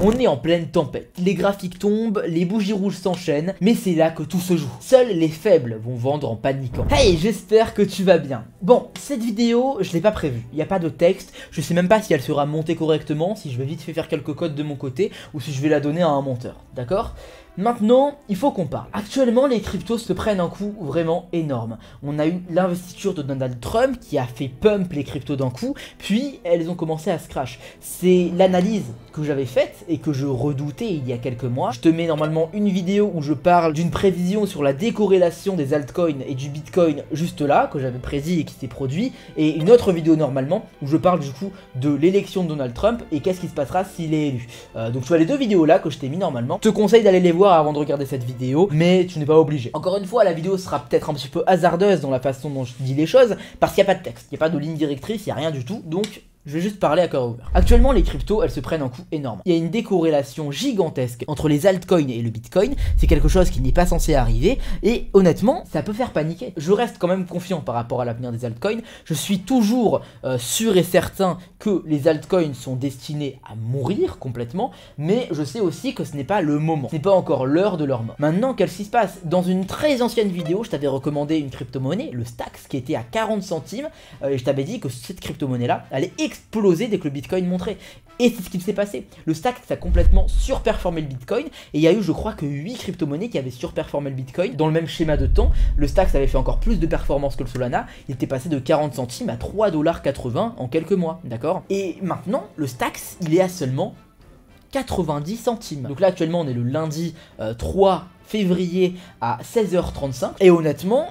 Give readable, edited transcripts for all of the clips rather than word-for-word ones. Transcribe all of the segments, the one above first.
On est en pleine tempête, les graphiques tombent, les bougies rouges s'enchaînent, mais c'est là que tout se joue. Seuls les faibles vont vendre en paniquant. Hey, j'espère que tu vas bien. Bon, cette vidéo, je l'ai pas prévue, il n'y a pas de texte, je sais même pas si elle sera montée correctement, si je vais vite fait faire quelques codes de mon côté, ou si je vais la donner à un monteur, d'accord ? Maintenant, il faut qu'on parle. Actuellement, les cryptos se prennent un coup vraiment énorme. On a eu l'investiture de Donald Trump qui a fait pump les cryptos d'un coup, puis elles ont commencé à se crash. C'est l'analyse que j'avais faite et que je redoutais il y a quelques mois. Je te mets normalement une vidéo où je parle d'une prévision sur la décorrélation des altcoins et du bitcoin juste là, que j'avais prédit et qui s'est produit, et une autre vidéo normalement où je parle du coup de l'élection de Donald Trump et qu'est-ce qui se passera s'il est élu. Donc tu as les deux vidéos là que je t'ai mis normalement. Je te conseille d'aller les voir avant de regarder cette vidéo, mais tu n'es pas obligé. Encore une fois, la vidéo sera peut-être un petit peu hasardeuse dans la façon dont je dis les choses, parce qu'il n'y a pas de texte, il n'y a pas de ligne directrice, il n'y a rien du tout, donc je vais juste parler à cœur ouvert. Actuellement, les cryptos, elles se prennent un coup énorme. Il y a une décorrélation gigantesque entre les altcoins et le bitcoin. C'est quelque chose qui n'est pas censé arriver. Et honnêtement, ça peut faire paniquer. Je reste quand même confiant par rapport à l'avenir des altcoins. Je suis toujours sûr et certain que les altcoins sont destinés à mourir complètement. Mais je sais aussi que ce n'est pas le moment. Ce n'est pas encore l'heure de leur mort. Maintenant, qu'est-ce qui se passe? Dans une très ancienne vidéo, je t'avais recommandé une crypto-monnaie, le Stax, qui était à 40 centimes. Et je t'avais dit que cette crypto-monnaie-là allait exploser dès que le bitcoin montrait. Et c'est ce qui s'est passé. Le Stax a complètement surperformé le bitcoin. Et il y a eu, je crois, que 8 crypto-monnaies qui avaient surperformé le bitcoin dans le même schéma de temps. Le Stax avait fait encore plus de performance que le Solana. Il était passé de 40 centimes à 3,80$ en quelques mois. D'accord? Et maintenant, le Stax, il est à seulement 90 centimes. Donc là, actuellement, on est le lundi 3 février à 16h35. Et honnêtement,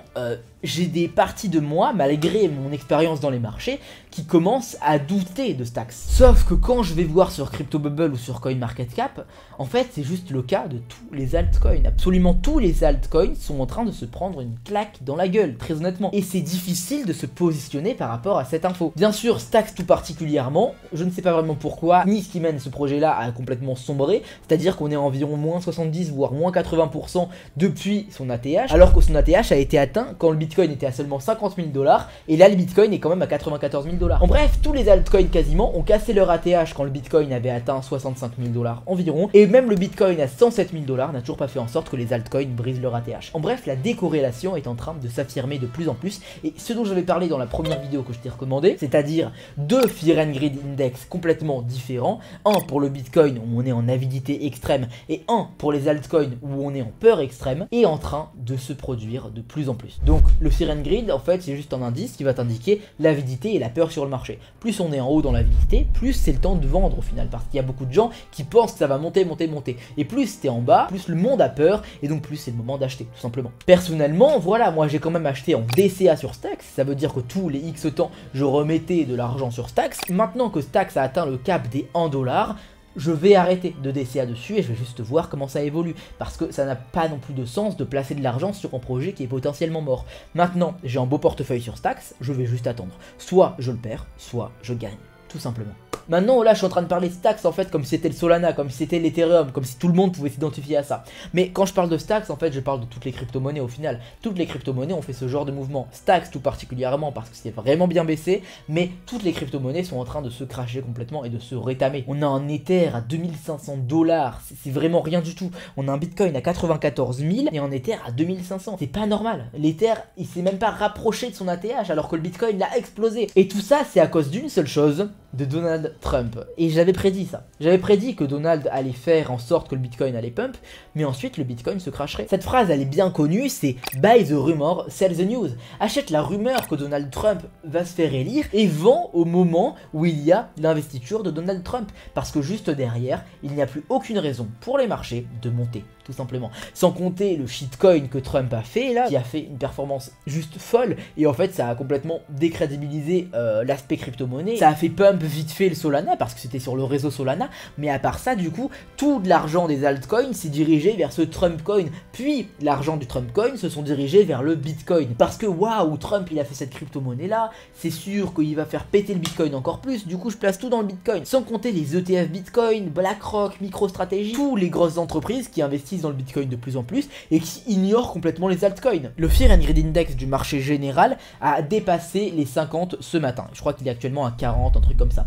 j'ai des parties de moi, malgré mon expérience dans les marchés, qui commencent à douter de Stax. Sauf que quand je vais voir sur CryptoBubble ou sur CoinMarketCap, en fait, c'est juste le cas de tous les altcoins. Absolument tous les altcoins sont en train de se prendre une claque dans la gueule, très honnêtement. Et c'est difficile de se positionner par rapport à cette info. Bien sûr, Stax tout particulièrement, je ne sais pas vraiment pourquoi, ni ce qui mène ce projet-là a complètement sombré, c'est-à-dire qu'on est à environ moins 70 voire moins 80% depuis son ATH, alors que son ATH a été atteint quand le Bitcoin était à seulement 50 000 $, et là le Bitcoin est quand même à 94 000 $. En bref, tous les altcoins quasiment ont cassé leur ATH quand le Bitcoin avait atteint 65 000 $ environ, et même le Bitcoin à 107 000 $ n'a toujours pas fait en sorte que les altcoins brisent leur ATH. En bref, la décorrélation est en train de s'affirmer de plus en plus, et ce dont j'avais parlé dans la première vidéo que je t'ai recommandé, c'est-à-dire deux Fear and Greed Index complètement différents, un pour le Bitcoin où on est en avidité extrême, et un pour les altcoins où on est en peur extrême, est en train de se produire de plus en plus. Donc le Fear and Greed, en fait, c'est juste un indice qui va t'indiquer l'avidité et la peur sur le marché. Plus on est en haut dans l'avidité, plus c'est le temps de vendre au final, parce qu'il y a beaucoup de gens qui pensent que ça va monter, monter, monter. Et plus t'es en bas, plus le monde a peur, et donc plus c'est le moment d'acheter, tout simplement. Personnellement, voilà, moi j'ai quand même acheté en DCA sur Stax, ça veut dire que tous les X temps, je remettais de l'argent sur Stax. Maintenant que Stax a atteint le cap des 1$, je vais arrêter de DCA dessus et je vais juste voir comment ça évolue, parce que ça n'a pas non plus de sens de placer de l'argent sur un projet qui est potentiellement mort. Maintenant, j'ai un beau portefeuille sur Stax, je vais juste attendre. Soit je le perds, soit je gagne, tout simplement. Maintenant, là, je suis en train de parler de Stax en fait comme si c'était le Solana, comme si c'était l'Ethereum, comme si tout le monde pouvait s'identifier à ça. Mais quand je parle de Stax, en fait, je parle de toutes les crypto-monnaies au final. Toutes les crypto-monnaies ont fait ce genre de mouvement. Stax tout particulièrement parce que c'est vraiment bien baissé, mais toutes les crypto-monnaies sont en train de se cracher complètement et de se rétamer. On a un Ether à 2500 $, c'est vraiment rien du tout. On a un Bitcoin à 94 000 et un Ether à 2500. C'est pas normal. L'Ether, il s'est même pas rapproché de son ATH alors que le Bitcoin l'a explosé. Et tout ça, c'est à cause d'une seule chose, de Donald Trump. Et j'avais prédit ça. J'avais prédit que Donald allait faire en sorte que le Bitcoin allait pump, mais ensuite le Bitcoin se cracherait. Cette phrase, elle est bien connue, c'est « Buy the rumor, sell the news ». Achète la rumeur que Donald Trump va se faire élire et vend au moment où il y a l'investiture de Donald Trump. Parce que juste derrière, il n'y a plus aucune raison pour les marchés de monter, tout simplement. Sans compter le shitcoin que Trump a fait là, qui a fait une performance juste folle, et en fait ça a complètement décrédibilisé l'aspect crypto-monnaie. Ça a fait pump vite fait le Solana, parce que c'était sur le réseau Solana, mais à part ça, du coup, tout l'argent des altcoins s'est dirigé vers ce Trumpcoin, puis l'argent du Trumpcoin se sont dirigés vers le Bitcoin, parce que waouh, Trump il a fait cette crypto-monnaie là, c'est sûr qu'il va faire péter le Bitcoin encore plus, du coup je place tout dans le Bitcoin, sans compter les ETF Bitcoin, BlackRock, MicroStrategy, tous les grosses entreprises qui investissent dans le Bitcoin de plus en plus et qui ignorent complètement les altcoins. Le Fear and Greed Index du marché général a dépassé les 50 ce matin, je crois qu'il est actuellement à 40, un truc comme comme ça.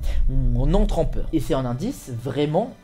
On entre en peur. Et c'est un indice vraiment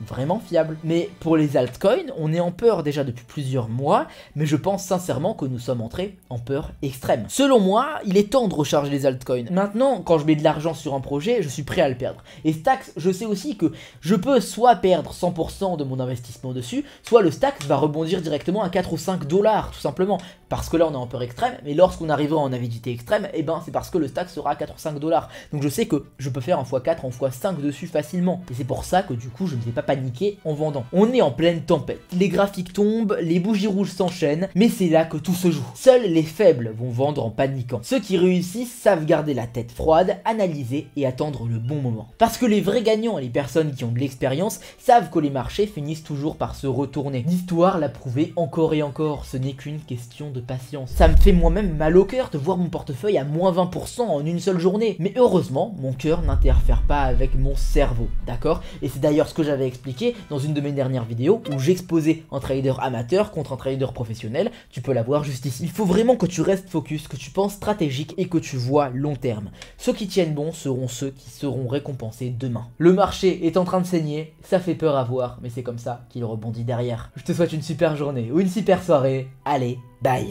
fiable. Mais pour les altcoins, on est en peur déjà depuis plusieurs mois, mais je pense sincèrement que nous sommes entrés en peur extrême. Selon moi, il est temps de recharger les altcoins. Maintenant, quand je mets de l'argent sur un projet, je suis prêt à le perdre. Et Stacks, je sais aussi que je peux soit perdre 100% de mon investissement dessus, soit le Stacks va rebondir directement à 4 ou 5 dollars, tout simplement. Parce que là, on est en peur extrême, mais lorsqu'on arrivera en avidité extrême, et ben c'est parce que le Stacks sera à 4 ou 5 dollars. Donc je sais que je peux faire en x4, en x5 dessus facilement. Et c'est pour ça que du coup, je ne vais pas paniquer en vendant. On est en pleine tempête. Les graphiques tombent, les bougies rouges s'enchaînent, mais c'est là que tout se joue. Seuls les faibles vont vendre en paniquant. Ceux qui réussissent savent garder la tête froide, analyser et attendre le bon moment. Parce que les vrais gagnants et les personnes qui ont de l'expérience savent que les marchés finissent toujours par se retourner. L'histoire l'a prouvé encore et encore, ce n'est qu'une question de patience. Ça me fait moi-même mal au cœur de voir mon portefeuille à moins 20% en une seule journée. Mais heureusement, mon cœur n'interfère pas avec mon cerveau, d'accord? Et c'est d'ailleurs ce que j'avais expliqué dans une de mes dernières vidéos où j'exposais un trader amateur contre un trader professionnel. Tu peux la voir juste ici. Il faut vraiment que tu restes focus, que tu penses stratégique et que tu vois long terme. Ceux qui tiennent bon seront ceux qui seront récompensés demain. Le marché est en train de saigner, ça fait peur à voir, mais c'est comme ça qu'il rebondit derrière. Je te souhaite une super journée ou une super soirée. Allez, bye!